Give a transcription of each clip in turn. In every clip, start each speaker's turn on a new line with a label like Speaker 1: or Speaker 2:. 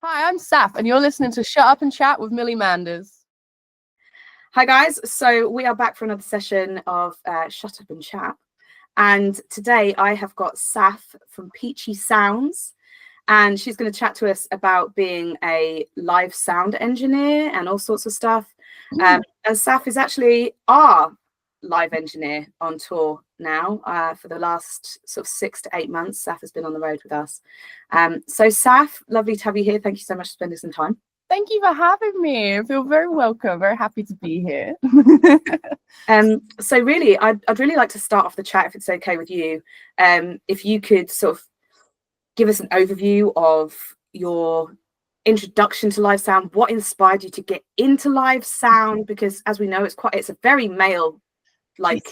Speaker 1: Hi, I'm Saff, and you're listening to Shut Up and Chat with Millie Manders.
Speaker 2: Hi guys, so we are back for another session of Shut Up and Chat, and today I have got Saff from Peachy Sounds, and she's going to chat to us about being a live sound engineer and all sorts of stuff. And Saff is actually our live engineer on tour now for the last sort of 6 to 8 months. Saff has been on the road with us. So Saff, lovely to have you here. Thank you so much for spending some time.
Speaker 1: Thank you for having me. I feel very welcome, very happy to be here.
Speaker 2: So really, I'd really like to start off the chat, if it's okay with you. If you could sort of give us an overview of your introduction to live sound, what inspired you to get into live sound? Because as we know, it's a very male, like,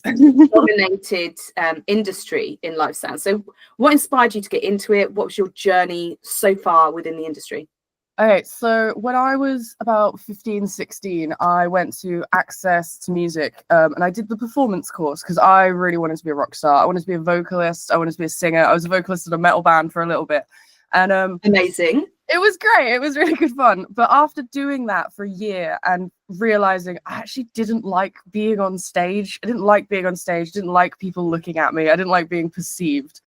Speaker 2: dominated industry in live sound. So what inspired you to get into it? What was your journey so far within the industry?
Speaker 1: Okay, so when I was about 15, 16, I went to Access to Music and I did the performance course because I really wanted to be a rock star. I wanted to be a vocalist. I wanted to be a singer. I was a vocalist in a metal band for a little bit. And
Speaker 2: amazing.
Speaker 1: It was great. It was really good fun. But after doing that for a year and realizing I actually didn't like being on stage, I didn't like being on stage, didn't like people looking at me. I didn't like being perceived.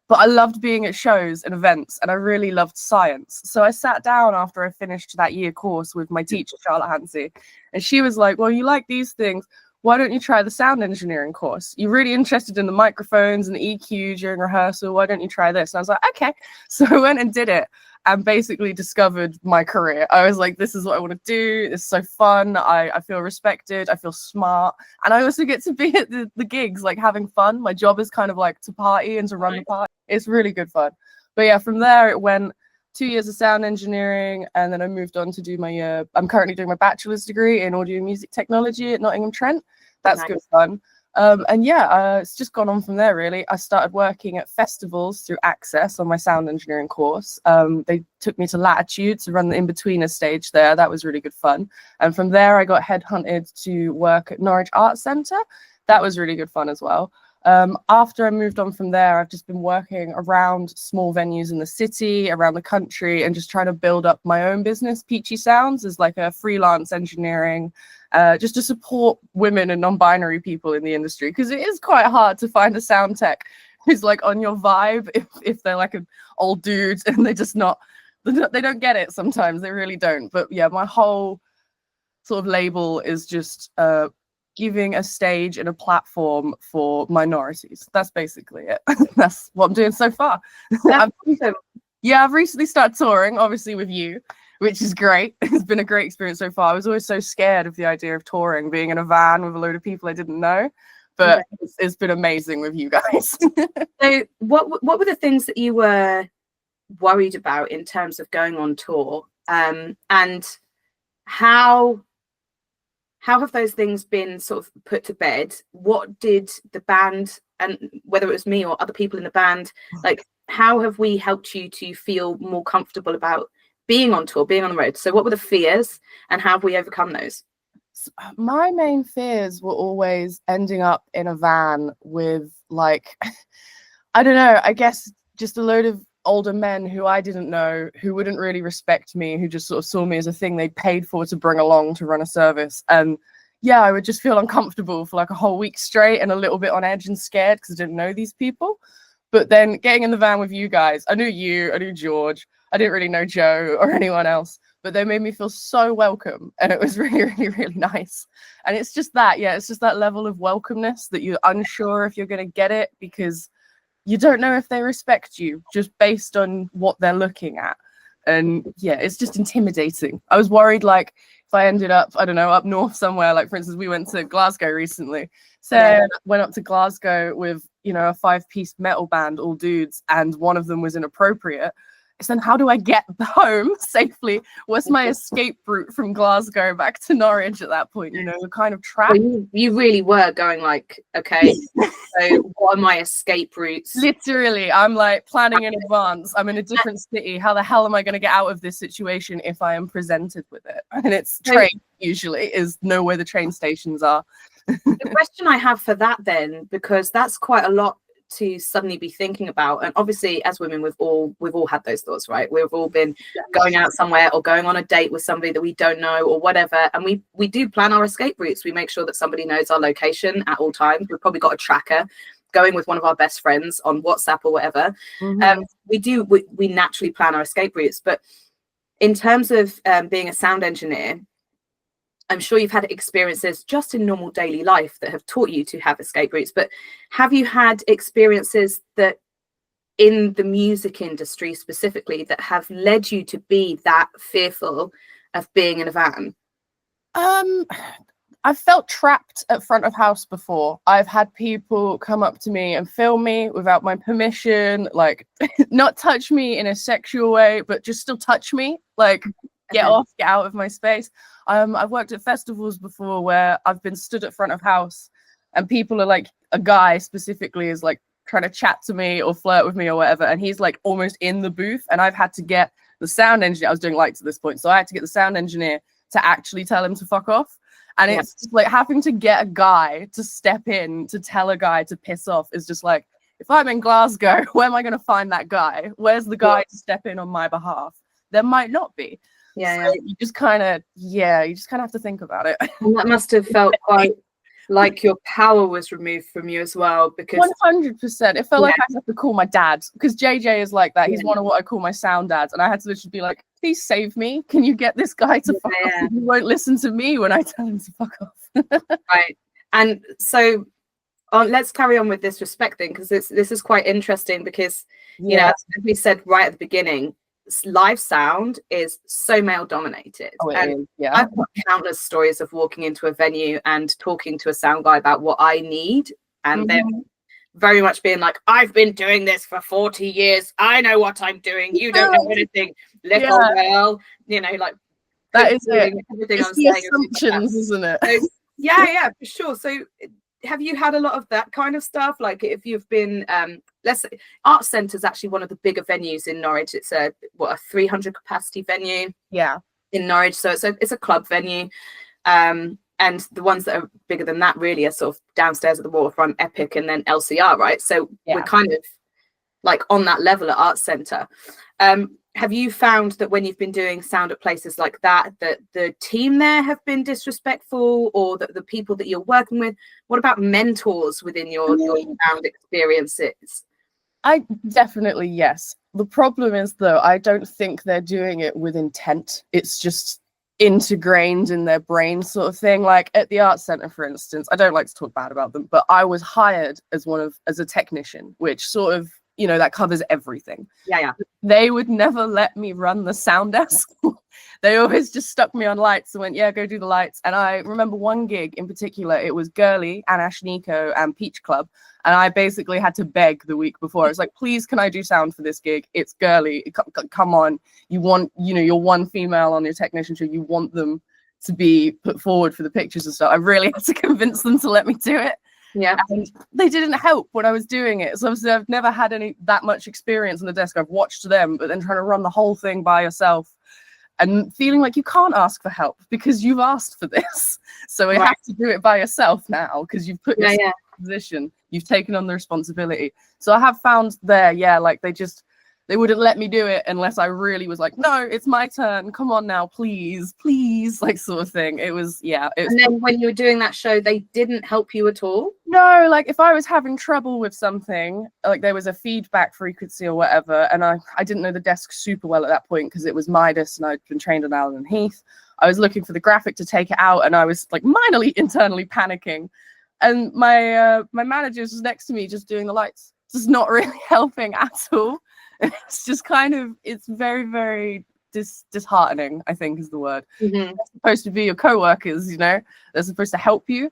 Speaker 1: But I loved being at shows and events, and I really loved science. So I sat down after I finished that year course with my teacher, Charlotte Hansey, and she was like, well, you like these things. Why don't you try the sound engineering course? You're really interested in the microphones and the EQ during rehearsal. Why don't you try this? And I was like, okay. So I went and did it and basically discovered my career. I was like, this is what I want to do. It's so fun. I feel respected. I feel smart. And I also get to be at the gigs, like having fun. My job is kind of like to party and to run the party. It's really good fun. But yeah, from there it went 2 years of sound engineering, and then I moved on to do my I'm currently doing my bachelor's degree in audio and music technology at Nottingham Trent. That's nice. Good fun. And yeah, it's just gone on from there, really. I started working at festivals through Access on my sound engineering course. They took me to Latitude to run the in-betweener stage there. That was really good fun. And from there, I got headhunted to work at Norwich Arts Centre. That was really good fun as well. After I moved on from there, I've just been working around small venues in the city, around the country, and just trying to build up my own business, Peachy Sounds, as like a freelance engineering, just to support women and non-binary people in the industry, because it is quite hard to find a sound tech who's like on your vibe if they're like an old dude and they don't get it sometimes. They really don't. But yeah, my whole sort of label is just giving a stage and a platform for minorities. That's basically it. That's what I'm doing so far. I've recently started touring, obviously with you, which is great. It's been a great experience so far. I was always so scared of the idea of touring, being in a van with a load of people I didn't know, but it's been amazing with you guys.
Speaker 2: So what were the things that you were worried about in terms of going on tour, and how have those things been sort of put to bed? What did the band, and whether it was me or other people in the band, like, how have we helped you to feel more comfortable about being on tour, being on the road? So what were the fears and how have we overcome those?
Speaker 1: My main fears were always ending up in a van with, like, I don't know, I guess just a load of older men who I didn't know, who wouldn't really respect me, who just sort of saw me as a thing they paid for to bring along to run a service. And yeah, I would just feel uncomfortable for like a whole week straight and a little bit on edge and scared because I didn't know these people. But then getting in the van with you guys, I knew you, I knew George, I didn't really know Joe or anyone else, but they made me feel so welcome, and it was really, really, really nice. And it's just that, it's just that level of welcomeness that you're unsure if you're going to get it, because you don't know if they respect you just based on what they're looking at. And yeah, it's just intimidating. I was worried, like, if I ended up, I don't know, up north somewhere, like for instance, we went to Glasgow recently. So went up to Glasgow with, you know, a 5-piece metal band, all dudes, and one of them was inappropriate. So then how do I get home safely? What's my escape route from Glasgow back to Norwich at that point? You know, the kind of trapped.
Speaker 2: Well, you really were going like, okay, so what are my escape routes?
Speaker 1: Literally, I'm like planning in advance. I'm in a different city. How the hell am I going to get out of this situation if I am presented with it? And it's train usually, is know where the train stations are.
Speaker 2: The question I have for that then, because that's quite a lot to suddenly be thinking about, and obviously as women we've all had those thoughts, right? We've all been going out somewhere or going on a date with somebody that we don't know or whatever, and we do plan our escape routes. We make sure that somebody knows our location at all times. We've probably got a tracker going with one of our best friends on WhatsApp or whatever. We naturally plan our escape routes. But in terms of being a sound engineer, I'm sure you've had experiences just in normal daily life that have taught you to have escape routes, but have you had experiences that in the music industry specifically that have led you to be that fearful of being in a van?
Speaker 1: I've felt trapped at front of house before. I've had people come up to me and film me without my permission, like not touch me in a sexual way, but just still touch me, like get out of my space. I've worked at festivals before where I've been stood at front of house and people are like, a guy specifically is like trying to chat to me or flirt with me or whatever, and he's like almost in the booth, and I've had to get the sound engineer. I was doing lights at this point, so I had to get the sound engineer to actually tell him to fuck off. And it's just like having to get a guy to step in to tell a guy to piss off is just like, if I'm in Glasgow, where am I going to find that guy? Where's the guy to step in on my behalf? There might not be. You just kind of have to think about it.
Speaker 2: And that must have felt quite like your power was removed from you as well, because
Speaker 1: 100%. It felt like I had to call my dad, because JJ is like that. He's one of what I call my sound dads, and I had to literally be like, please save me. Can you get this guy to fuck off? He won't listen to me when I tell him to fuck off.
Speaker 2: Right. And so let's carry on with this respect thing, because this is quite interesting, because you know, as we said right at the beginning, live sound is so male dominated. I've got countless stories of walking into a venue and talking to a sound guy about what I need, and then very much being like, I've been doing this for 40 years, I know what I'm doing, you don't know anything, little girl, you know, like
Speaker 1: that is it.
Speaker 2: Everything
Speaker 1: it's
Speaker 2: I'm
Speaker 1: the
Speaker 2: saying
Speaker 1: assumptions, isn't it?
Speaker 2: So, yeah, for sure. So have you had a lot of that kind of stuff? Like if you've been let's say Art Centre is actually one of the bigger venues in Norwich. It's a 300 capacity venue in Norwich, so it's a club venue, and the ones that are bigger than that really are sort of downstairs at the waterfront, Epic, and then LCR, right? So we're kind of like on that level at Art Centre. Have you found that when you've been doing sound at places like that, that the team there have been disrespectful, or that the people that you're working with? What about mentors within your sound experiences?
Speaker 1: I definitely, yes. The problem is, though, I don't think they're doing it with intent. It's just ingrained in their brain sort of thing. Like at the Art Centre, for instance, I don't like to talk bad about them, but I was hired as a technician, which sort of, you know, that covers everything. They would never let me run the sound desk. They always just stuck me on lights and went, go do the lights. And I remember one gig in particular, it was Girly and Ashniko and Peach Club, and I basically had to beg the week before. I was like, please, can I do sound for this gig? It's Girly, come on. You're one female on your technician show, you want them to be put forward for the pictures and stuff. I really had to convince them to let me do it. And they didn't help when I was doing it. So obviously I've never had that much experience on the desk. I've watched them, but then trying to run the whole thing by yourself and feeling like you can't ask for help because you've asked for this. So you have to do it by yourself now because you've put yourself in a position, you've taken on the responsibility. So I have found there, like they wouldn't let me do it unless I really was like, no, it's my turn. Come on now, please, like sort of thing. It was, and
Speaker 2: then when you were doing that show, they didn't help you at all?
Speaker 1: No, like if I was having trouble with something, like there was a feedback frequency or whatever, and I didn't know the desk super well at that point because it was Midas and I'd been trained on Allen and Heath. I was looking for the graphic to take it out and I was like minorly internally panicking. And my manager was next to me just doing the lights, just not really helping at all. It's just kind of, it's very, very disheartening, I think is the word. They're supposed to be your co-workers, you know, they're supposed to help you.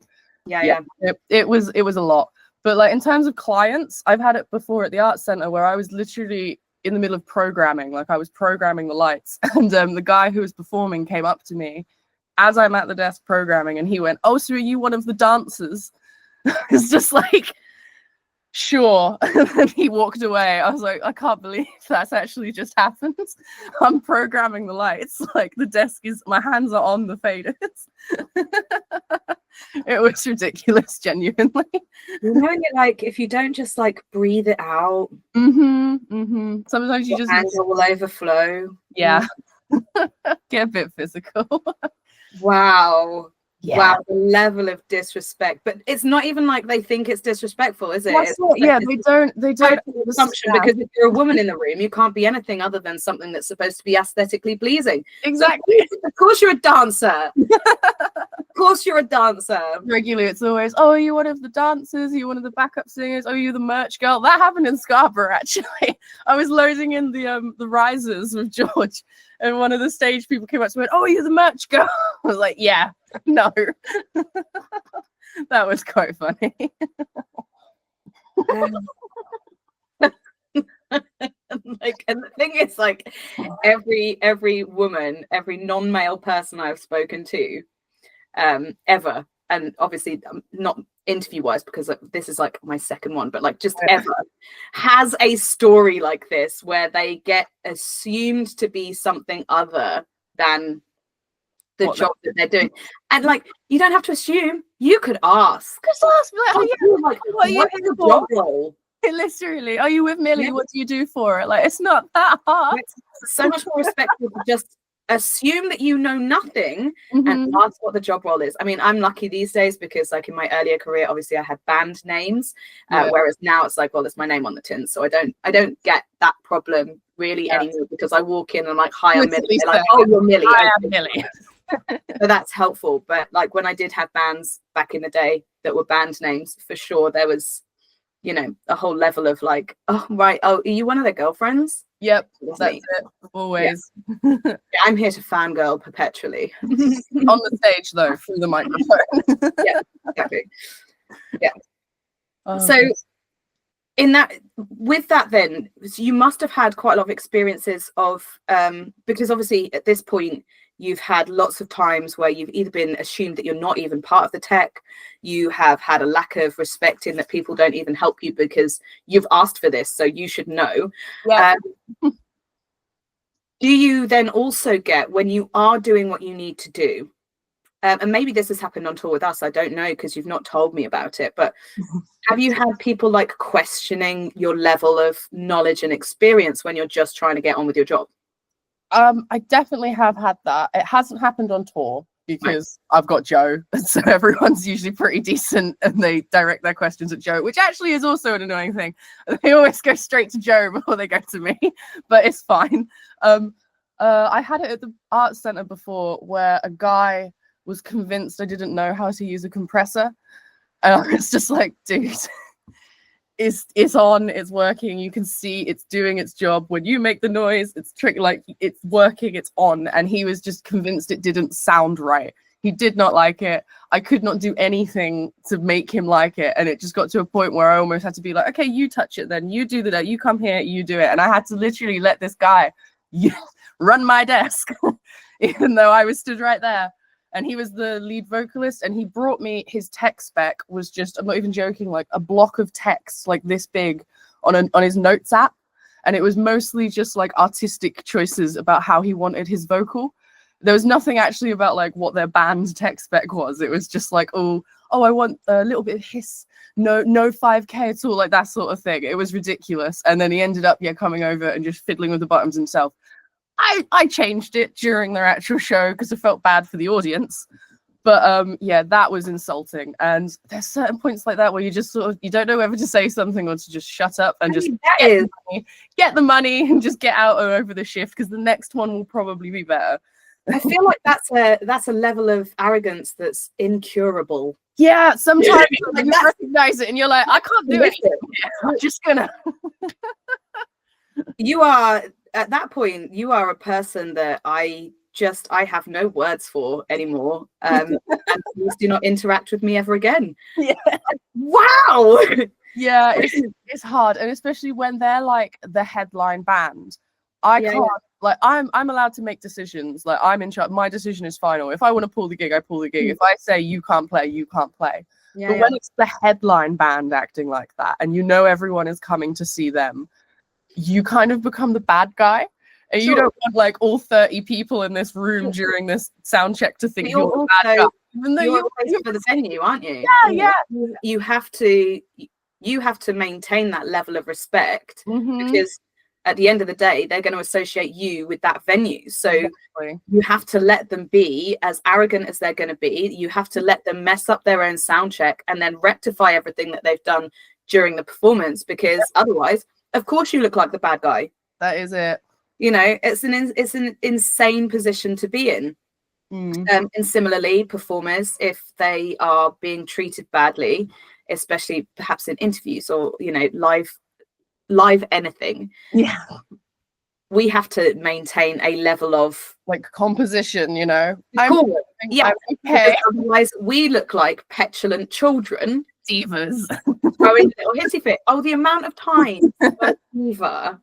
Speaker 1: It was a lot. But like in terms of clients, I've had it before at the Art Centre where I was literally in the middle of programming, like I was programming the lights, and the guy who was performing came up to me as I'm at the desk programming, and he went, "Oh, so are you one of the dancers?" It's just like, sure. And then he walked away. I was like, I can't believe that's actually just happened. I'm programming the lights. Like the desk is, my hands are on the faders. It was ridiculous, genuinely.
Speaker 2: You know, you're like, if you don't just like breathe it out,
Speaker 1: Sometimes you
Speaker 2: your
Speaker 1: just
Speaker 2: anger will overflow.
Speaker 1: yeah. Get a bit physical.
Speaker 2: Wow.
Speaker 1: Yeah.
Speaker 2: Wow, the level of disrespect. But it's not even like they think it's disrespectful, is it?
Speaker 1: That's what, yeah, they don't
Speaker 2: Assumption, because if you're a woman in the room, you can't be anything other than something that's supposed to be aesthetically pleasing.
Speaker 1: Exactly.
Speaker 2: So, of course you're a dancer. Of course you're a dancer.
Speaker 1: Regularly, it's always, oh, are you one of the dancers? Are you one of the backup singers? Oh, are you the merch girl? That happened in Scarborough, actually. I was loading in the risers with George, and one of the stage people came up to me and went, oh, are you the merch girl? I was like, yeah, no. That was quite funny.
Speaker 2: Like, and the thing is, like, every woman, every non-male person I've spoken to ever, and obviously not interview wise, because this is like my second one, but like just ever, has a story like this where they get assumed to be something other than the job that they're doing. And like, you don't have to assume, you could ask.
Speaker 1: Just ask, like, what are you
Speaker 2: here for? Job role?
Speaker 1: Literally, are you with Millie? Yeah. What do you do for it? Like, it's not that hard.
Speaker 2: It's so much more respectful to just assume that you know nothing and ask what the job role is. I mean, I'm lucky these days because, like, in my earlier career, obviously I had band names, whereas now it's like, well, it's my name on the tin, so I don't get that problem really anymore, because I walk in and I'm like, hi, I'm Millie. They're like, oh, you're Millie.
Speaker 1: I am Millie.
Speaker 2: So that's helpful. But like, when I did have bands back in the day that were band names, for sure there was, you know, a whole level of like, oh, right, oh, are you one of their girlfriends?
Speaker 1: Yep, that's it, always.
Speaker 2: Yeah. I'm here to fangirl perpetually.
Speaker 1: On the stage, though, through the microphone.
Speaker 2: Yeah, exactly. Yeah. So with that then, you must have had quite a lot of experiences of, because obviously at this point, you've had lots of times where you've either been assumed that you're not even part of the tech, you have had a lack of respect in that people don't even help you because you've asked for this, so you should know.
Speaker 1: Yeah.
Speaker 2: Do you then also get, when you are doing what you need to do, and maybe this has happened on tour with us, I don't know, because you've not told me about it, but have you had people like questioning your level of knowledge and experience when you're just trying to get on with your job?
Speaker 1: I definitely have had that. It hasn't happened on tour because I've got Joe, and so everyone's usually pretty decent and they direct their questions at Joe, which actually is also an annoying thing. They always go straight to Joe before they go to me, but it's fine. I had it at the art center before where a guy was convinced I didn't know how to use a compressor, and I was just like, dude, it's on, it's working, you can see it's doing its job. When you make the noise, it's like it's working, it's on. And he was just convinced it didn't sound right. He did not like it. I could not do anything to make him like it, and it just got to a point where I almost had to be like, okay, you touch it, then you do that, you come here, you do it. And I had to literally let this guy run my desk even though I was stood right there. And he was the lead vocalist, and he brought me his tech spec was just, I'm not even joking, like a block of text like this big on his notes app. And it was mostly just like artistic choices about how he wanted his vocal. There was nothing actually about like what their band tech spec was. It was just like, oh, I want a little bit of hiss, no 5K at all, like that sort of thing. It was ridiculous. And then he ended up coming over and just fiddling with the buttons himself. I changed it during their actual show because I felt bad for the audience. But yeah, that was insulting. And there's certain points like that where you just sort of, you don't know whether to say something or to just shut up and just get the money and just get out over the shift, because the next one will probably be better.
Speaker 2: I feel like that's a level of arrogance that's incurable.
Speaker 1: Yeah, sometimes you recognize it and you're like, I can't do it. I'm just gonna.
Speaker 2: You are, at that point, you are a person that I have no words for anymore. And please do not interact with me ever again.
Speaker 1: Yeah.
Speaker 2: Wow.
Speaker 1: Yeah, it's hard, and especially when they're like the headline band. I can't. Like, I'm allowed to make decisions. Like, I'm in charge. My decision is final. If I want to pull the gig, I pull the gig. If I say you can't play, you can't play. But when it's the headline band acting like that, and you know everyone is coming to see them, you kind of become the bad guy. And you don't want like all 30 people in this room during this sound check to think you're the bad guy. Even though
Speaker 2: you're for the venue, aren't you?
Speaker 1: Yeah.
Speaker 2: You have to maintain that level of respect, because at the end of the day, they're going to associate you with that venue. So you have to let them be as arrogant as they're going to be. You have to let them mess up their own sound check and then rectify everything that they've done during the performance, because otherwise, of course, you look like the bad guy.
Speaker 1: That is it.
Speaker 2: You know, it's an insane position to be in. And similarly, performers, if they are being treated badly, especially perhaps in interviews or, you know, live anything, we have to maintain a level of
Speaker 1: like composition, you know.
Speaker 2: Okay. Otherwise we look like petulant children,
Speaker 1: divas,
Speaker 2: throwing a little hissy fit. Oh, the amount of times diva,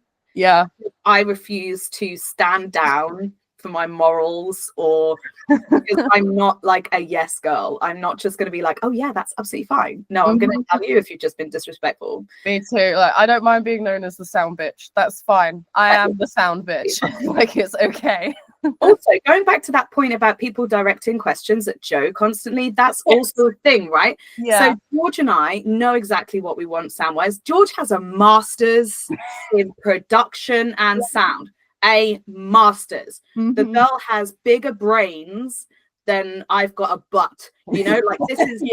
Speaker 2: I refuse to stand down for my morals, or because I'm not like a yes girl. I'm not just going to be like, oh yeah, that's absolutely fine. No, I'm going to tell you if you've just been disrespectful.
Speaker 1: Me too. Like, I don't mind being known as the sound bitch. That's fine. I am the sound bitch. Like, it's okay.
Speaker 2: Also, going back to that point about people directing questions at Joe constantly, that's also a thing, right? So George and I know exactly what we want sound-wise. George has a master's in production and sound. A master's. The girl has bigger brains than I've got a butt, you know, like this is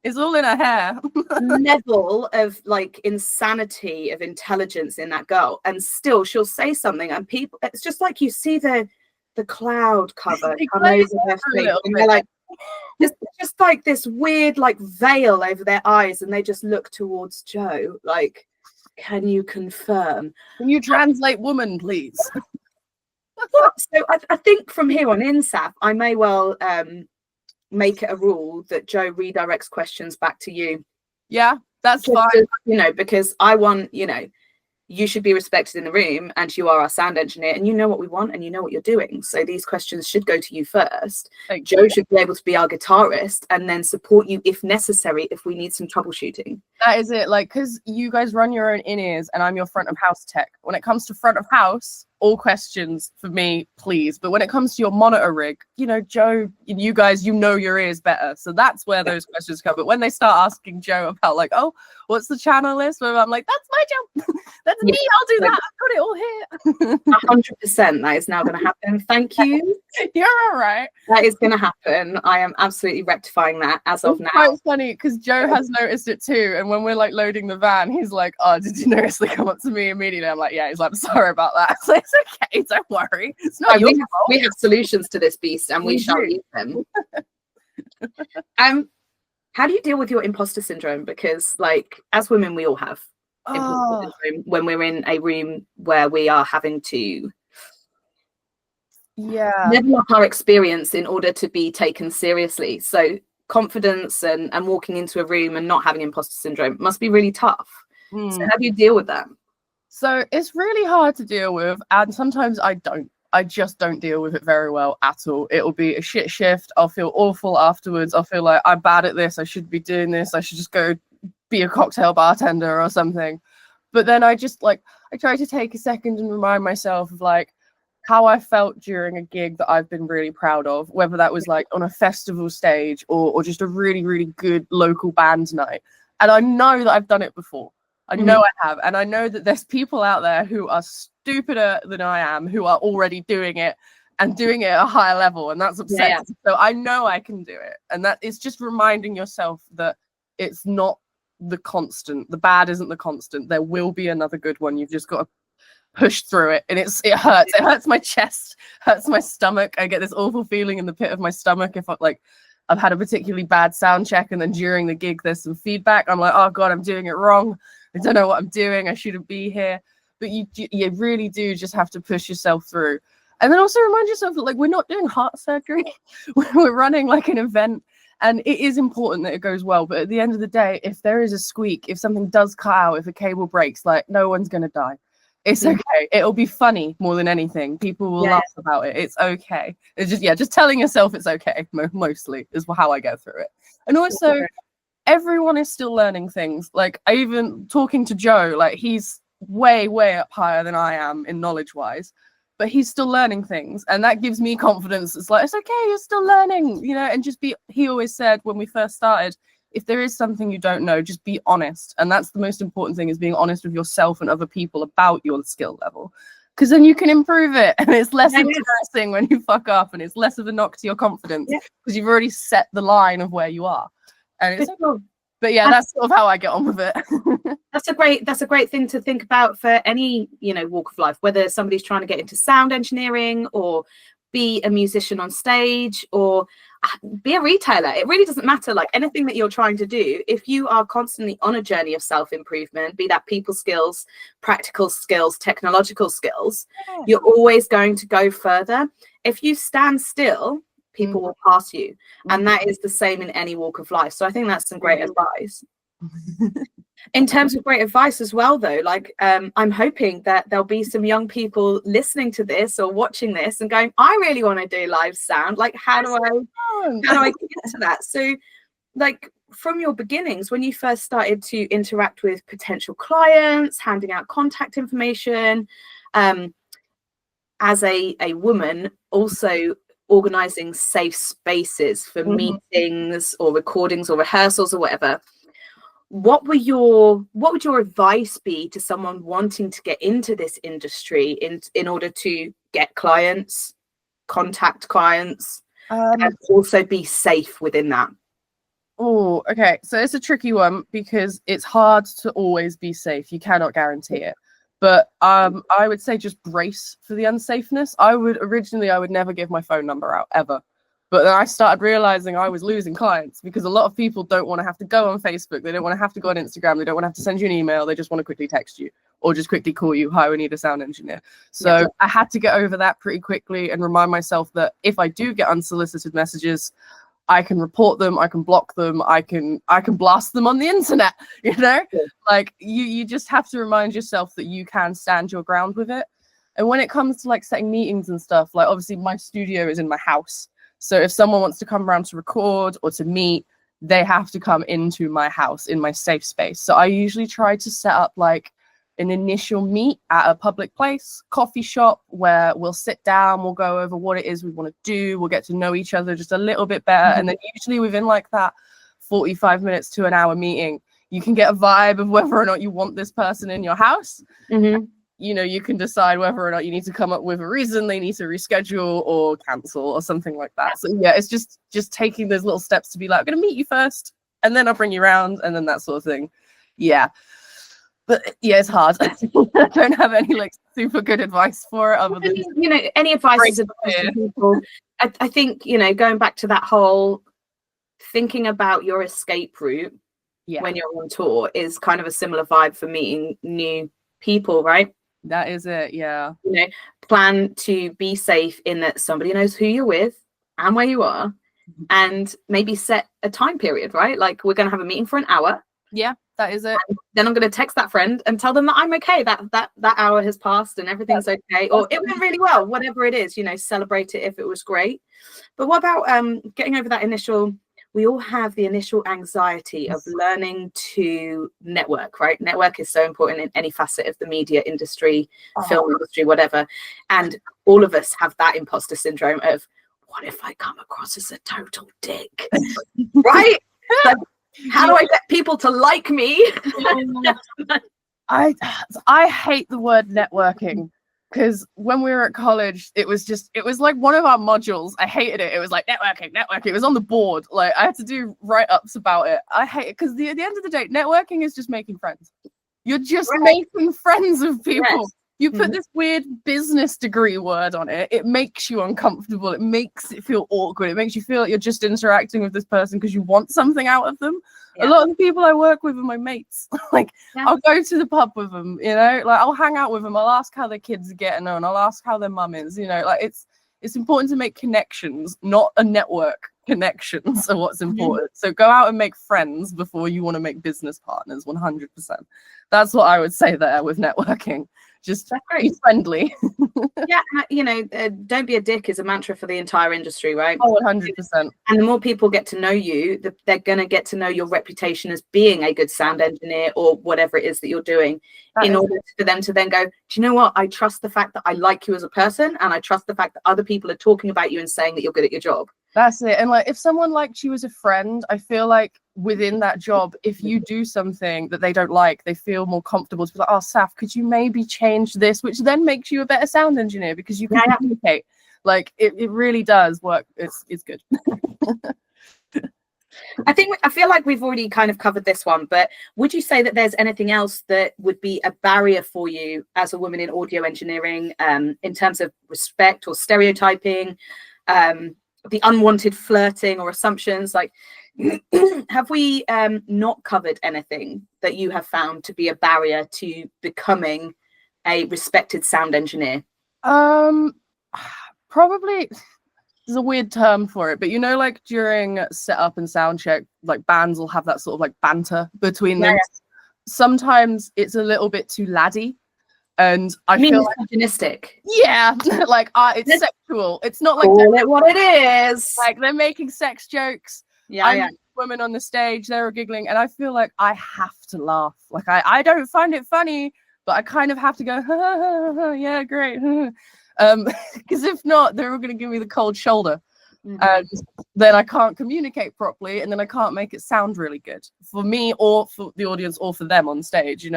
Speaker 1: it's all in her hair.
Speaker 2: Level of like insanity of intelligence in that girl, and still she'll say something and people, it's just like you see the cloud cover come over her face and they're like, it's just like this weird like veil over their eyes, and they just look towards Joe like, can you confirm?
Speaker 1: Can you translate woman, please?
Speaker 2: So I think from here on in, Saff, I may well make it a rule that Joe redirects questions back to you.
Speaker 1: Yeah, that's
Speaker 2: just
Speaker 1: fine.
Speaker 2: To, you know, because I want, you know, you should be respected in the room, and you are our sound engineer, and you know what we want, and you know what you're doing. So these questions should go to you first. Joe should be able to be our guitarist and then support you if necessary, if we need some troubleshooting.
Speaker 1: That is it. Like, because you guys run your own in-ears and I'm your front of house tech. When it comes to front of house, all questions for me, please. But when it comes to your monitor rig, you know, Joe, you guys, you know your ears better. So that's where those questions come. But when they start asking Joe about like, oh, what's the channel list? Well, I'm like, that's my job. That's me. I'll do that. I've got it all here.
Speaker 2: 100%. That is now going to happen. Thank you.
Speaker 1: You're all right.
Speaker 2: That is going to happen. I am absolutely rectifying that as of now.
Speaker 1: It's funny because Joe has noticed it too. And when we're like loading the van, he's like, oh, did you notice? They come up to me immediately. I'm like, yeah. He's like, I'm sorry about that. So it's okay. Don't worry. It's not your fault.
Speaker 2: We have solutions to this beast, and we shall use them. How do you deal with your imposter syndrome? Because like as women, we all have imposter syndrome when we're in a room where we are having to level up our experience in order to be taken seriously. So confidence and walking into a room and not having imposter syndrome must be really tough. So how do you deal with that?
Speaker 1: So it's really hard to deal with, and sometimes I just don't deal with it very well at all. It'll be a shit shift. I'll feel awful afterwards. I'll feel like I'm bad at this. I should be doing this. I should just go be a cocktail bartender or something. But then I try to take a second and remind myself of like how I felt during a gig that I've been really proud of, whether that was like on a festival stage or just a really, really good local band night. And I know that I've done it before. I know I have. And I know that there's people out there who are stupider than I am, who are already doing it and doing it at a higher level. And that's upsetting. Yeah. So I know I can do it. And that it's just reminding yourself that it's not the constant. The bad isn't the constant. There will be another good one. You've just got to push through it. And it hurts. It hurts my chest, hurts my stomach. I get this awful feeling in the pit of my stomach if I've had a particularly bad sound check and then during the gig there's some feedback. I'm like, oh God, I'm doing it wrong. I don't know what I'm doing. I shouldn't be here. But you really do just have to push yourself through. And then also remind yourself that like we're not doing heart surgery. We're running like an event, and it is important that it goes well. But at the end of the day, if there is a squeak, if something does cut out, if a cable breaks, like no one's going to die. It's okay. It'll be funny more than anything. People will laugh about it. It's okay. It's just telling yourself it's okay. Mostly is how I go through it. And also, everyone is still learning things. Like I even talking to Joe, like he's way up higher than I am in knowledge wise. but he's still learning things, and that gives me confidence. It's like, it's okay, you're still learning, you know. And just be, he always said when we first started, if there is something you don't know, just be honest. And that's the most important thing, is being honest with yourself and other people about your skill level, because then you can improve it, and it's less embarrassing when you fuck up, and it's less of a knock to your confidence, because you've already set the line of where you are. And it's but yeah, that's sort of how I get on with it.
Speaker 2: That's a great thing to think about for any, you know, walk of life, whether somebody's trying to get into sound engineering or be a musician on stage or be a retailer. It really doesn't matter. Like anything that you're trying to do, if you are constantly on a journey of self-improvement, be that people skills, practical skills, technological skills, you're always going to go further. If you stand still, people will pass you, and that is the same in any walk of life. So I think that's some great advice. In terms of great advice as well, though, like I'm hoping that there'll be some young people listening to this or watching this and going, I really want to do live sound. Like, how do I get into that? So like from your beginnings, when you first started to interact with potential clients, handing out contact information, as a woman, also organizing safe spaces for meetings or recordings or rehearsals or whatever, what would your advice be to someone wanting to get into this industry in order to get clients, contact clients, and also be safe within that?
Speaker 1: Oh, okay. So it's a tricky one, because it's hard to always be safe. You cannot guarantee it. But I would say just brace for the unsafeness. I would never give my phone number out, ever. But then I started realizing I was losing clients, because a lot of people don't want to have to go on Facebook. They don't want to have to go on Instagram. They don't want to have to send you an email. They just want to quickly text you or just quickly call you, hi, we need a sound engineer. So I had to get over that pretty quickly and remind myself that if I do get unsolicited messages, I can report them, I can block them, I can blast them on the internet, you know? Like you just have to remind yourself that you can stand your ground with it. And when it comes to like setting meetings and stuff, like obviously my studio is in my house. So if someone wants to come around to record or to meet, they have to come into my house, in my safe space. So I usually try to set up like an initial meet at a public place, coffee shop, where we'll sit down, we'll go over what it is we want to do, we'll get to know each other just a little bit better. And then usually within like that 45 minutes to an hour meeting, you can get a vibe of whether or not you want this person in your house. You know, you can decide whether or not you need to come up with a reason they need to reschedule or cancel or something like that. So yeah, it's just taking those little steps to be like, I'm going to meet you first, and then I'll bring you around, and then that sort of thing. Yeah. But yeah, it's hard. I don't have any like super good advice for it, other than,
Speaker 2: you know, any advice is advice to people. I think, you know, going back to that whole thinking about your escape route when you're on tour is kind of a similar vibe for meeting new people, right?
Speaker 1: That is it. Yeah.
Speaker 2: You know, plan to be safe in that somebody knows who you're with and where you are, and maybe set a time period, right? Like, we're going to have a meeting for an hour.
Speaker 1: Yeah, that is it.
Speaker 2: Then I'm going to text that friend and tell them that I'm okay, that hour has passed and everything's okay, or it went really well, whatever it is, you know, celebrate it if it was great. But what about getting over that initial, we all have the initial anxiety of learning to network, right? Network is so important in any facet of the media industry, film industry, whatever. And all of us have that imposter syndrome of, what if I come across as a total dick, right? Like, how do I get people to like me?
Speaker 1: I hate the word networking, because when we were at college, it was like one of our modules. I hated it. It was like networking. It was on the board. Like, I had to do write-ups about it. I hate it, because at the end of the day, networking is just making friends. You're just making friends with people. You put this weird business degree word on it. It makes you uncomfortable. It makes it feel awkward. It makes you feel like you're just interacting with this person because you want something out of them. A lot of the people I work with are my mates. Like, I'll go to the pub with them, you know, like I'll hang out with them. I'll ask how their kids are getting on. I'll ask how their mum is, you know, like it's important to make connections, not a network. Connections are what's important. So go out and make friends before you want to make business partners. 100%. That's what I would say there with networking. Just
Speaker 2: That's great.
Speaker 1: be friendly.
Speaker 2: Yeah, don't be a dick is a mantra for the entire industry, right?
Speaker 1: Oh, 100%.
Speaker 2: And the more people get to know you, they're going to get to know your reputation as being a good sound engineer or whatever it is that you're doing, in order for them to then go, do you know what? I trust the fact that I like you as a person, and I trust the fact that other people are talking about you and saying that you're good at your job.
Speaker 1: That's it. And like, if someone liked you as a friend, I feel like within that job, if you do something that they don't like, they feel more comfortable to be like, oh, Saff, could you maybe change this? Which then makes you a better sound engineer because you can communicate. Like, it really does work. It's good.
Speaker 2: I feel like we've already kind of covered this one, but would you say that there's anything else that would be a barrier for you as a woman in audio engineering, in terms of respect or stereotyping, the unwanted flirting or assumptions? Like, have we not covered anything that you have found to be a barrier to becoming a respected sound engineer?
Speaker 1: Probably, there's a weird term for it, but like during setup and sound check, like bands will have that sort of like banter between them. Sometimes it's a little bit too laddie, and I feel
Speaker 2: misogynistic.
Speaker 1: Yeah, like it's sexual. It's not like
Speaker 2: call it what it is.
Speaker 1: Like they're making sex jokes. I'm women on the stage, they're giggling, and I feel like I have to laugh. Like I don't find it funny, but I kind of have to go, ha, ha, ha, ha, yeah, great. Because if not, they're all going to give me the cold shoulder. And then I can't communicate properly, and then I can't make it sound really good for me or for the audience or for them on stage,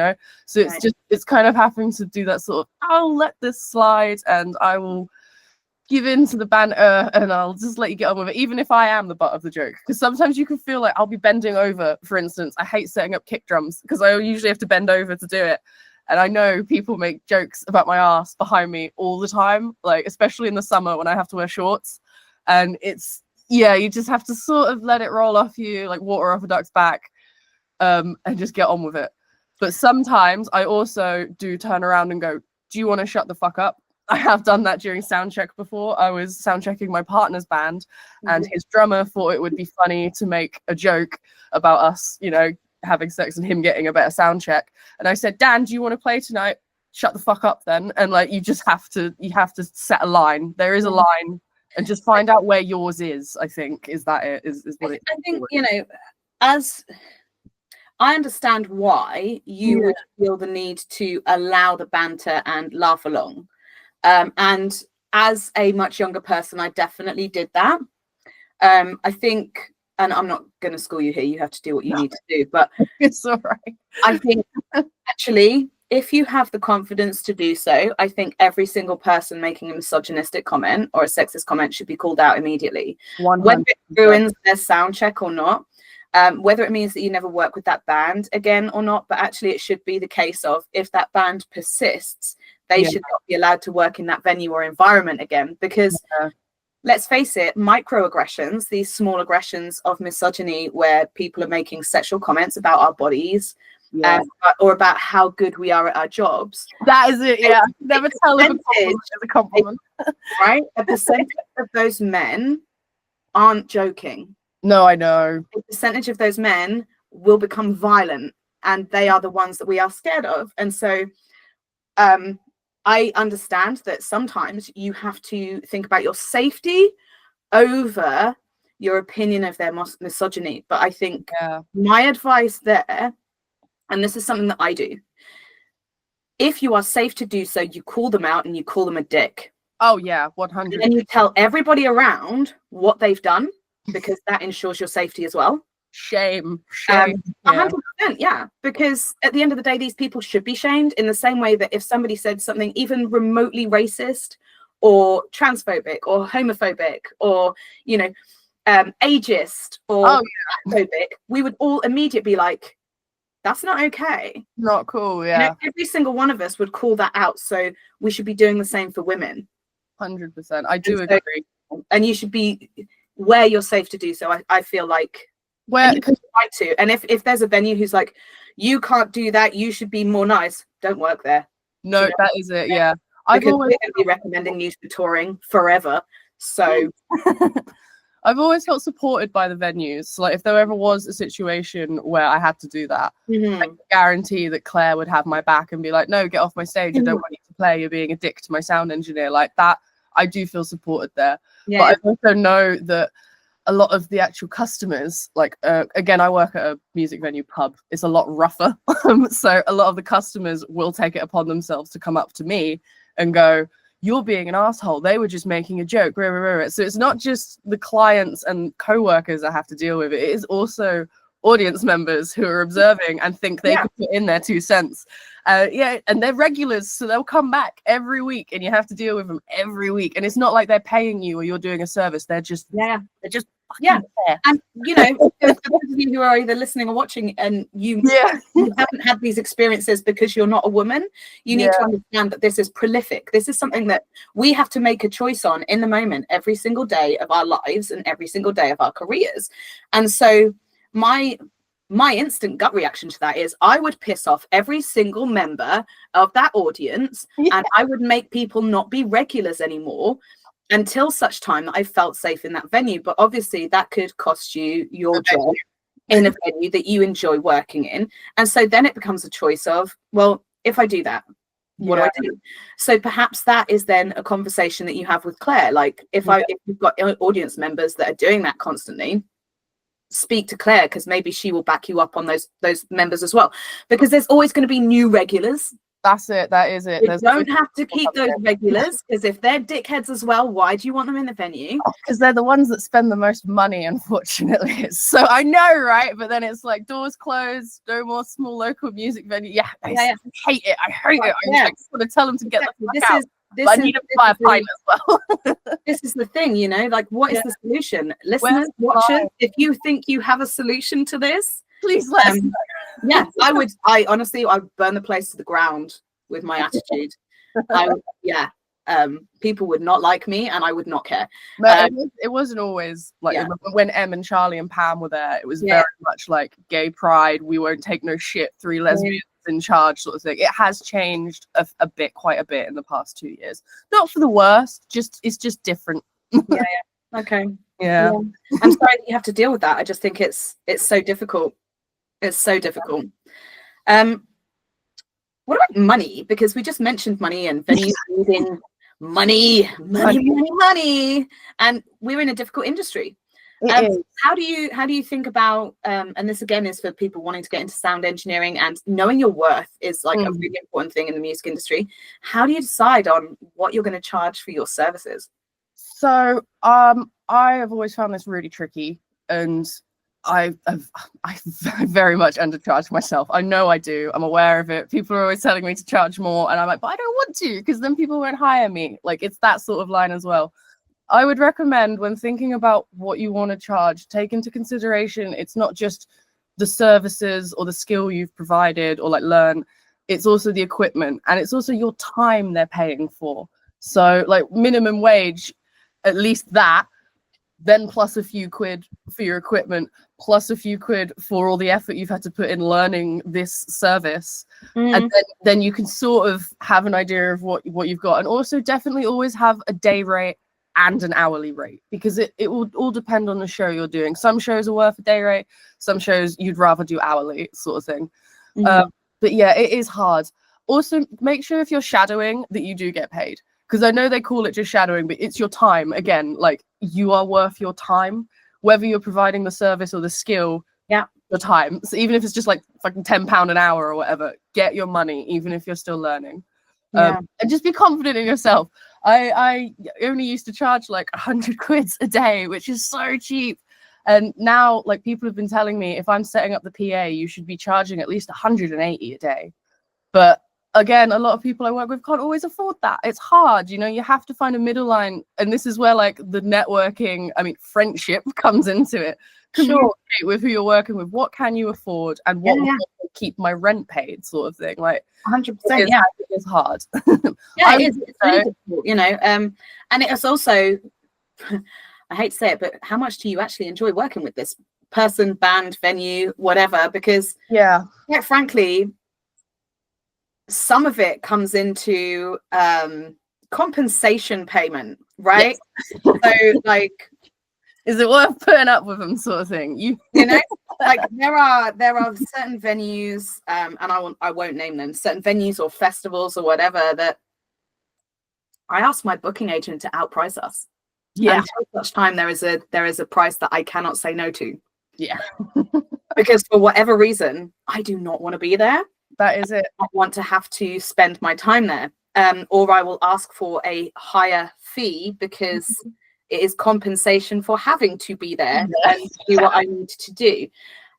Speaker 1: So it's kind of having to do that sort of, I'll let this slide and I will give in to the banter and I'll just let you get on with it, even if I am the butt of the joke. Because sometimes you can feel like I'll be bending over, for instance. I hate setting up kick drums because I usually have to bend over to do it. And I know people make jokes about my ass behind me all the time, like especially in the summer when I have to wear shorts. And you just have to sort of let it roll off you like water off a duck's back, and just get on with it. But sometimes I also do turn around and go, do you want to shut the fuck up? I have done that during sound check before. I was sound checking my partner's band, and his drummer thought it would be funny to make a joke about us, having sex and him getting a better sound check. And I said, Dan, do you want to play tonight? Shut the fuck up then. And like, you have to set a line. There is a line. And just find out where yours is, I think, is what it is. I
Speaker 2: think, as I understand why you would feel the need to allow the banter and laugh along. And as a much younger person, I definitely did that. I think, and I'm not going to school you here, you have to do what you need to do, but
Speaker 1: it's all right.
Speaker 2: I think actually, if you have the confidence to do so, I think every single person making a misogynistic comment or a sexist comment should be called out immediately. 100%. Whether it ruins their sound check or not, whether it means that you never work with that band again or not, but actually it should be the case of, if that band persists, they should not be allowed to work in that venue or environment again. Because let's face it, microaggressions, these small aggressions of misogyny where people are making sexual comments about our bodies, or about how good we are at our jobs.
Speaker 1: That is it, yeah. Never tell them a compliment.
Speaker 2: Right? A percentage of those men aren't joking.
Speaker 1: No, I know.
Speaker 2: A percentage of those men will become violent, and they are the ones that we are scared of. And so I understand that sometimes you have to think about your safety over your opinion of their misogyny. But I think my advice there, and this is something that I do, if you are safe to do so, you call them out and you call them a dick.
Speaker 1: Oh, yeah, 100.
Speaker 2: And you tell everybody around what they've done, because that ensures your safety as well.
Speaker 1: Shame.
Speaker 2: 100%, yeah. Because at the end of the day, these people should be shamed, in the same way that if somebody said something even remotely racist or transphobic or homophobic or, ageist or phobic, we would all immediately be like, that's not okay.
Speaker 1: Not cool, yeah.
Speaker 2: Every single one of us would call that out. So we should be doing the same for women.
Speaker 1: 100%. I do agree.
Speaker 2: And you should be where you're safe to do so. I feel like where you right to. And if there's a venue who's like, you can't do that, you should be more nice, don't work there.
Speaker 1: No, that is it, yeah.
Speaker 2: Because we're going to be recommending you for touring forever. So
Speaker 1: I've always felt supported by the venues. So, like, if there ever was a situation where I had to do that, I could guarantee that Claire would have my back and be like, no, get off my stage. I don't want you to play. You're being a dick to my sound engineer. Like that, I do feel supported there. But I also know that a lot of the actual customers, like, again, I work at a music venue pub. It's a lot rougher. So a lot of the customers will take it upon themselves to come up to me and go, you're being an asshole. They were just making a joke. So it's not just the clients and co-workers I have to deal with. It is also audience members who are observing and think they could put in their 2 cents. And they're regulars, so they'll come back every week and you have to deal with them every week. And it's not like they're paying you or you're doing a service. They're just there.
Speaker 2: And you know, for those of you who are either listening or watching and you haven't had these experiences because you're not a woman, you need to understand that this is prolific. This is something that we have to make a choice on in the moment every single day of our lives and every single day of our careers. And so my instant gut reaction to that is I would piss off every single member of that audience and I would make people not be regulars anymore until such time that I felt safe in that venue. But obviously that could cost you your job in a venue that you enjoy working in. And so then it becomes a choice of, well, if I do that, what do I do? So perhaps that is then a conversation that you have with Claire. Like if you've got audience members that are doing that constantly, speak to Claire, because maybe she will back you up on those members as well, because there's always going to be new regulars.
Speaker 1: That's it. That is it.
Speaker 2: You don't have to keep those regulars, because if they're dickheads as well, why do you want them in the venue?
Speaker 1: Because they're the ones that spend the most money, unfortunately. So I know, right? But then it's like doors closed, no more small local music venue. I hate it. I hate it. I just want to tell them to get the fuck out. I need to buy a pint as well.
Speaker 2: This is the thing, you know, like what is the solution? Listeners, watchers, if you think you have a solution to this,
Speaker 1: please let us know.
Speaker 2: I honestly burn the place to the ground with my attitude. People would not like me and I would not care.
Speaker 1: But it wasn't always like when Em and Charlie and Pam were there, it was very much like gay pride, we won't take no shit, 3 lesbians in charge sort of thing. It has changed quite a bit in the past 2 years. Not for the worst, it's just different.
Speaker 2: Okay.
Speaker 1: Yeah.
Speaker 2: I'm sorry that you have to deal with that. I just think it's so difficult. It's so difficult. What about money? Because we just mentioned money and venues needing money, and we're in a difficult industry. How do you think about and this again is for people wanting to get into sound engineering, and knowing your worth is like a really important thing in the music industry. How do you decide on what you're going to charge for your services?
Speaker 1: So I have always found this really tricky, and I very much undercharge myself. I know I do. I'm aware of it. People are always telling me to charge more, and I'm like, but I don't want to, because then people won't hire me. Like, it's that sort of line as well. I would recommend, when thinking about what you want to charge, take into consideration it's not just the services or the skill you've provided or like learn. It's also the equipment, and it's also your time they're paying for. So like minimum wage, at least that, then plus a few quid for your equipment, plus a few quid for all the effort you've had to put in learning this service. And then you can sort of have an idea of what you've got. And also definitely always have a day rate and an hourly rate, because it will all depend on the show you're doing. Some shows are worth a day rate, some shows you'd rather do hourly sort of thing. But yeah, it is hard. Also, make sure if you're shadowing that you do get paid, because I know they call it just shadowing, but it's your time. Again, like, you are worth your time, whether you're providing the service or the skill, your time. So even if it's just like fucking £10 an hour or whatever, get your money, even if you're still learning. And just be confident in yourself. I only used to charge like 100 quids a day, which is so cheap. And now, like, people have been telling me if I'm setting up the PA, you should be charging at least 180 a day. But again, a lot of people I work with can't always afford that. It's hard, you know, you have to find a middle line. And this is where like the networking, friendship comes into it. Communicate with who you're working with. What can you afford, and what will keep my rent paid, sort of thing. Like
Speaker 2: 100%.
Speaker 1: It's hard.
Speaker 2: Yeah, it is. It's really difficult, you know. And it's also, I hate to say it, but how much do you actually enjoy working with this person, band, venue, whatever? Because quite frankly, some of it comes into compensation payment, right? So like,
Speaker 1: Is it worth putting up with them, sort of thing?
Speaker 2: You know, like there are certain venues, and I won't name them, certain venues or festivals or whatever, that I ask my booking agent to outprice us.
Speaker 1: Yeah.
Speaker 2: Until such time there is a price that I cannot say no to.
Speaker 1: Yeah.
Speaker 2: Because for whatever reason, I do not want to be there.
Speaker 1: That is it.
Speaker 2: I want to have to spend my time there. Or I will ask for a higher fee because it is compensation for having to be there and do what I need to do.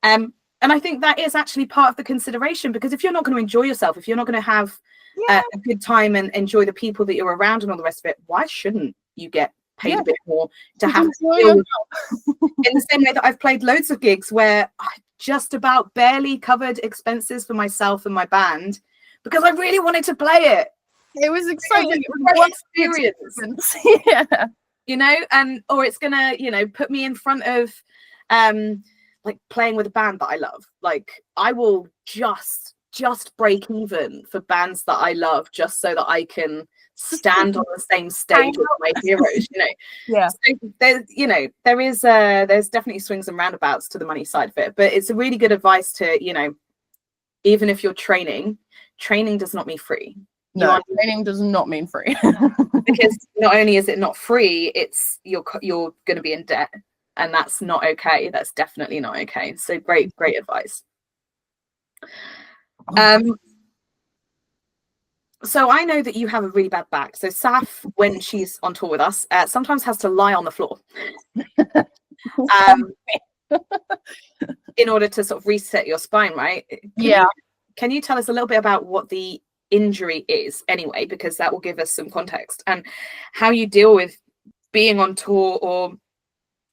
Speaker 2: And I think that is actually part of the consideration, because if you're not going to enjoy yourself, if you're not going to have a good time and enjoy the people that you're around and all the rest of it, why shouldn't you get paid a bit more to have to deal with in the same way that I've played loads of gigs where I just about barely covered expenses for myself and my band because I really wanted to play it.
Speaker 1: It was exciting.
Speaker 2: It was a great experience.
Speaker 1: Yeah.
Speaker 2: You know, or it's gonna, you know, put me in front of like playing with a band that I love. Like I will just break even for bands that I love just so that I can stand on the same stage with my heroes, you know.
Speaker 1: Yeah.
Speaker 2: So there's definitely swings and roundabouts to the money side of it, but it's a really good advice to, you know, even if you're training does not mean free.
Speaker 1: No, training does not mean free.
Speaker 2: Because not only is it not free, it's you're going to be in debt, and that's not okay. That's definitely not okay. So great advice. So I know that you have a really bad back. So Saff, when she's on tour with us, sometimes has to lie on the floor in order to sort of reset your spine, right? Can you tell us a little bit about what the injury is anyway, because that will give us some context, and how you deal with being on tour or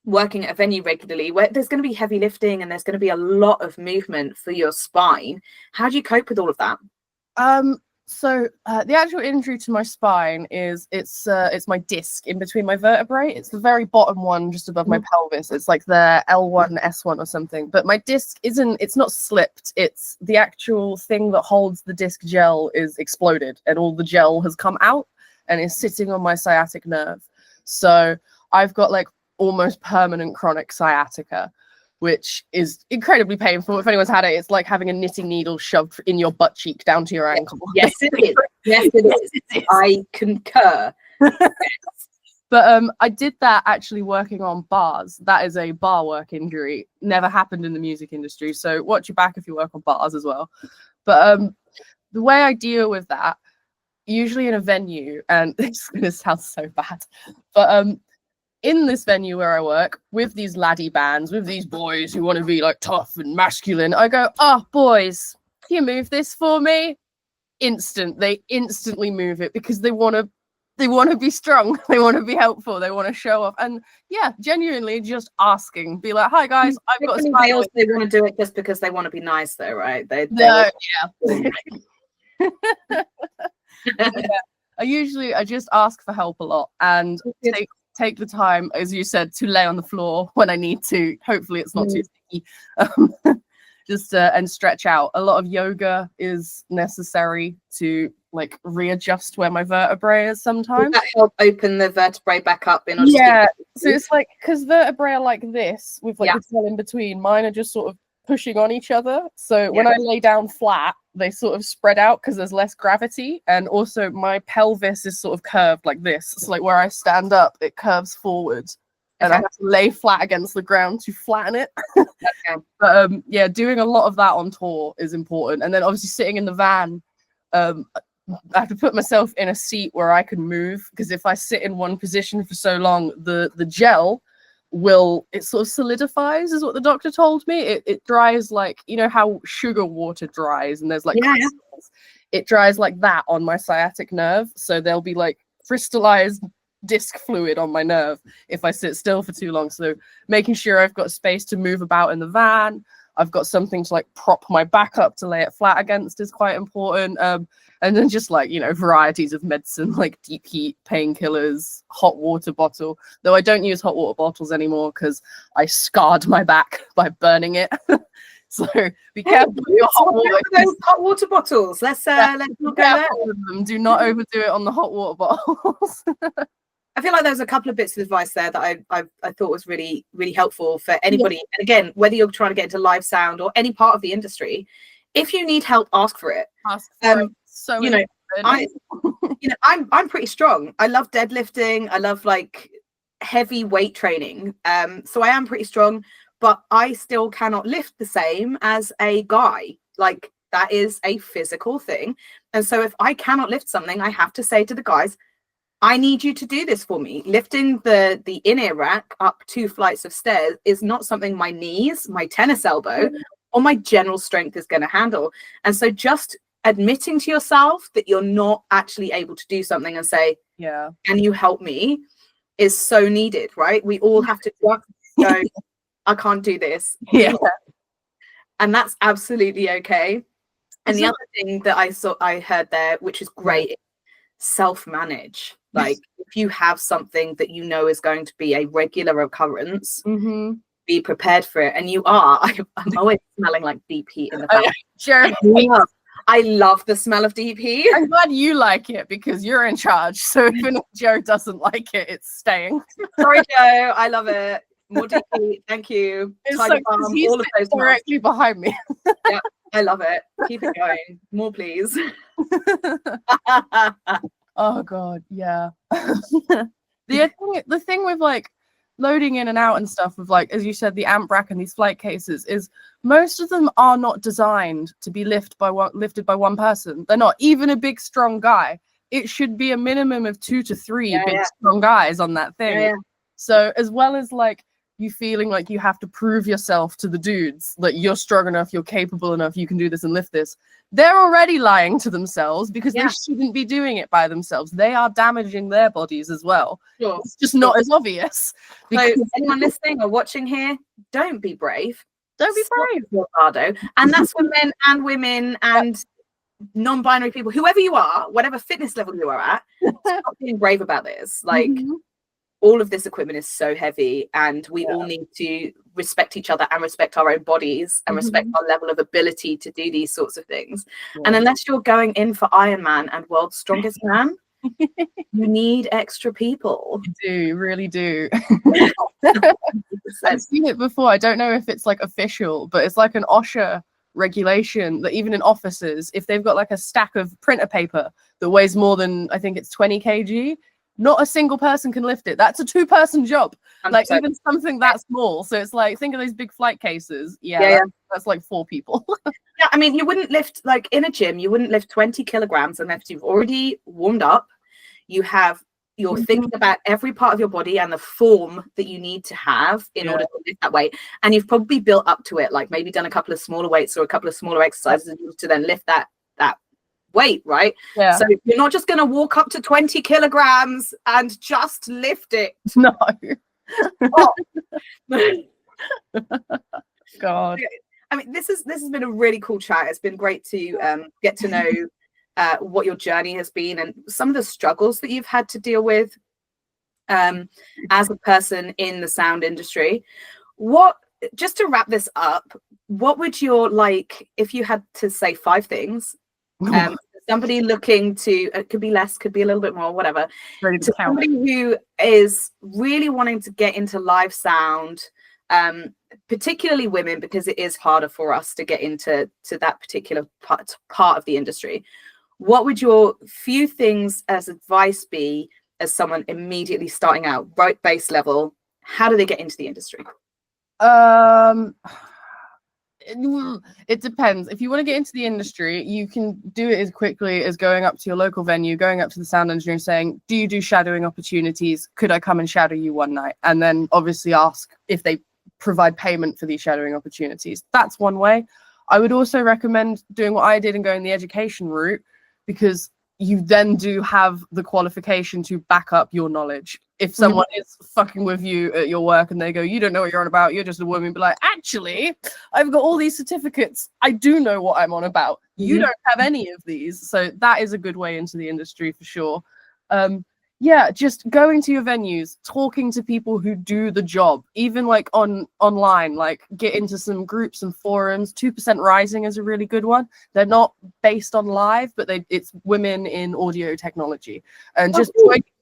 Speaker 2: working at a venue regularly where there's going to be heavy lifting and there's going to be a lot of movement for your spine? How do you cope with all of that?
Speaker 1: So the actual injury to my spine is it's my disc in between my vertebrae. It's the very bottom one just above my pelvis. It's like the L1, S1 or something. But my disc it's not slipped. It's the actual thing that holds the disc gel is exploded, and all the gel has come out and is sitting on my sciatic nerve. So I've got like almost permanent chronic sciatica, which is incredibly painful. If anyone's had it, it's like having a knitting needle shoved in your butt cheek down to your ankle.
Speaker 2: Yes, it is. Yes, it is. I concur.
Speaker 1: But I did that actually working on bars. That is a bar work injury. Never happened in the music industry. So watch your back if you work on bars as well. But the way I deal with that, usually in a venue, and it's going to sound so bad, but in this venue where I work with these laddie bands, with these boys who want to be like tough and masculine, I go, "Oh, boys, can you move this for me?" They instantly move it because they want to be strong, they want to be helpful, they want to show off. And yeah, genuinely just asking, be like, "Hi guys, I've got a spine."
Speaker 2: They also want to do it just because they want to be nice, though, right?
Speaker 1: I just ask for help a lot and take the time, as you said, to lay on the floor when I need to. Hopefully it's not too sticky. Just and stretch out. A lot of yoga is necessary to like readjust where my vertebrae is sometimes.
Speaker 2: Does that help open the vertebrae back up in order
Speaker 1: so it's like, because vertebrae are like this with like the cell in between, mine are just sort of pushing on each other. So when I lay down flat, they sort of spread out because there's less gravity, and also my pelvis is sort of curved like this. It's like where I stand up, it curves forward, and I have to lay flat against the ground to flatten it. But yeah, doing a lot of that on tour is important. And then obviously sitting in the van, I have to put myself in a seat where I can move, because if I sit in one position for so long, the gel it sort of solidifies, is what the doctor told me. It dries like, you know how sugar water dries and there's like crystals? It dries like that on my sciatic nerve. So there'll be like crystallized disc fluid on my nerve if I sit still for too long. So making sure I've got space to move about in the van, I've got something to like prop my back up to lay it flat against is quite important. And then just like, you know, varieties of medicine like deep heat, painkillers, hot water bottle. Though I don't use hot water bottles anymore because I scarred my back by burning it. So be careful with your hot water.
Speaker 2: Those hot water bottles. Let's not go there.
Speaker 1: Do not overdo it on the hot water bottles.
Speaker 2: I feel like there's a couple of bits of advice there that I thought was really, really helpful for anybody. Yeah. And again, whether you're trying to get into live sound or any part of the industry, if you need help, ask for it.
Speaker 1: Ask for it. So
Speaker 2: you know, I'm pretty strong. I love deadlifting. I love like heavy weight training. So I am pretty strong, but I still cannot lift the same as a guy. Like that is a physical thing. And so if I cannot lift something, I have to say to the guys, I need you to do this for me. Lifting the in-ear rack up 2 flights of stairs is not something my knees, my tennis elbow, or my general strength is going to handle. And so just admitting to yourself that you're not actually able to do something and say, yeah, can you help me, is so needed, right? We all have to go, I can't do this.
Speaker 1: Yeah.
Speaker 2: And that's absolutely okay. And the other thing that I heard there, which is great, self-manage. Like if you have something that you know is going to be a regular occurrence, be prepared for it. And you are. I'm always smelling like DP in the back. I love the smell of DP.
Speaker 1: I'm glad you like it because you're in charge. So if Joe doesn't like it, it's staying.
Speaker 2: Sorry, Joe. I love it. More DP. Thank you.
Speaker 1: Tiger Balm, he's all of those directly behind me.
Speaker 2: Yeah, I love it. Keep it going. More, please.
Speaker 1: Oh God, yeah. The thing with like loading in and out and stuff with like, as you said, the amp rack and these flight cases is most of them are not designed to be lifted by one person. They're not. Even a big strong guy, it should be a minimum of 2 to 3 strong guys on that thing. Yeah. So as well as like you feeling like you have to prove yourself to the dudes that you're strong enough, you're capable enough, you can do this and lift this, they're already lying to themselves because they shouldn't be doing it by themselves. They are damaging their bodies as well. Sure. It's just not as obvious.
Speaker 2: So anyone listening or watching here, don't be brave.
Speaker 1: Don't be brave.
Speaker 2: Bravado. And that's for men and women and non-binary people, whoever you are, whatever fitness level you are at, stop being brave about this. Like all of this equipment is so heavy and we all need to respect each other and respect our own bodies and respect our level of ability to do these sorts of things. And unless you're going in for Iron Man and World's Strongest Man, you need extra people.
Speaker 1: You really do. I've seen it before. I don't know if it's like official, but it's like an OSHA regulation that even in offices, if they've got like a stack of printer paper that weighs more than, I think it's 20 kg, not a single person can lift it. That's a 2-person job. 100%. Like even something that small. So it's like, think of those big flight cases. That's like 4 people.
Speaker 2: Yeah, I mean, you wouldn't lift, like in a gym, you wouldn't lift 20 kilograms unless you've already warmed up. You're thinking about every part of your body and the form that you need to have in order to lift that weight. And you've probably built up to it, like maybe done a couple of smaller weights or a couple of smaller exercises to then lift that weight, right? Yeah. So you're not just going to walk up to 20 kilograms and just lift it.
Speaker 1: No. God.
Speaker 2: I mean, this has been a really cool chat. It's been great to get to know what your journey has been and some of the struggles that you've had to deal with as a person in the sound industry. Just to wrap this up, what would your, like, if you had to say 5 things, somebody looking to, it could be less, could be a little bit more, whatever, to somebody who is really wanting to get into live sound, particularly women, because it is harder for us to get into that particular part of the industry. What would your few things as advice be as someone immediately starting out, right base level? How do they get into the industry?
Speaker 1: It depends. If you want to get into the industry, you can do it as quickly as going up to your local venue, going up to the sound engineer and saying, do you do shadowing opportunities? Could I come and shadow you one night? And then obviously ask if they provide payment for these shadowing opportunities. That's one way. I would also recommend doing what I did and going the education route, because you then do have the qualification to back up your knowledge. If someone is fucking with you at your work and they go, you don't know what you're on about, you're just a woman, be like, actually, I've got all these certificates. I do know what I'm on about. You don't have any of these. So that is a good way into the industry for sure. Just going to your venues, talking to people who do the job, even like online, like get into some groups and forums. 2% Rising is a really good one. They're not based on live, but it's women in audio technology. And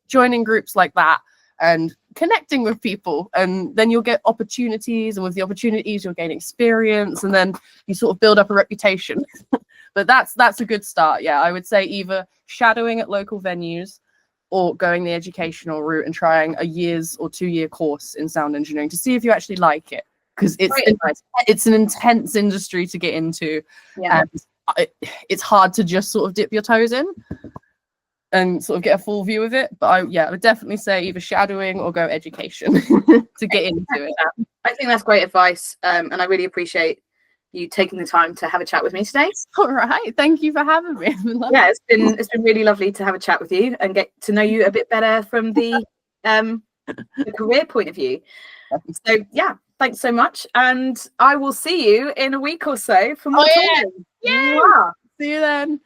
Speaker 1: joining groups like that and connecting with people, and then you'll get opportunities, and with the opportunities you'll gain experience, and then you sort of build up a reputation. But that's a good start. Yeah, I would say either shadowing at local venues or going the educational route and trying a 1 or 2 year course in sound engineering to see if you actually like it, because it's an intense industry to get into. And it's hard to just sort of dip your toes in and sort of get a full view of it. But I would definitely say either shadowing or go education to get into it.
Speaker 2: I think that's great advice, and I really appreciate you taking the time to have a chat with me today.
Speaker 1: All right, thank you for having me.
Speaker 2: It's been really lovely to have a chat with you and get to know you a bit better from the career point of view. So yeah, thanks so much, and I will see you in a week or so for more talking.
Speaker 1: Yeah. See you then.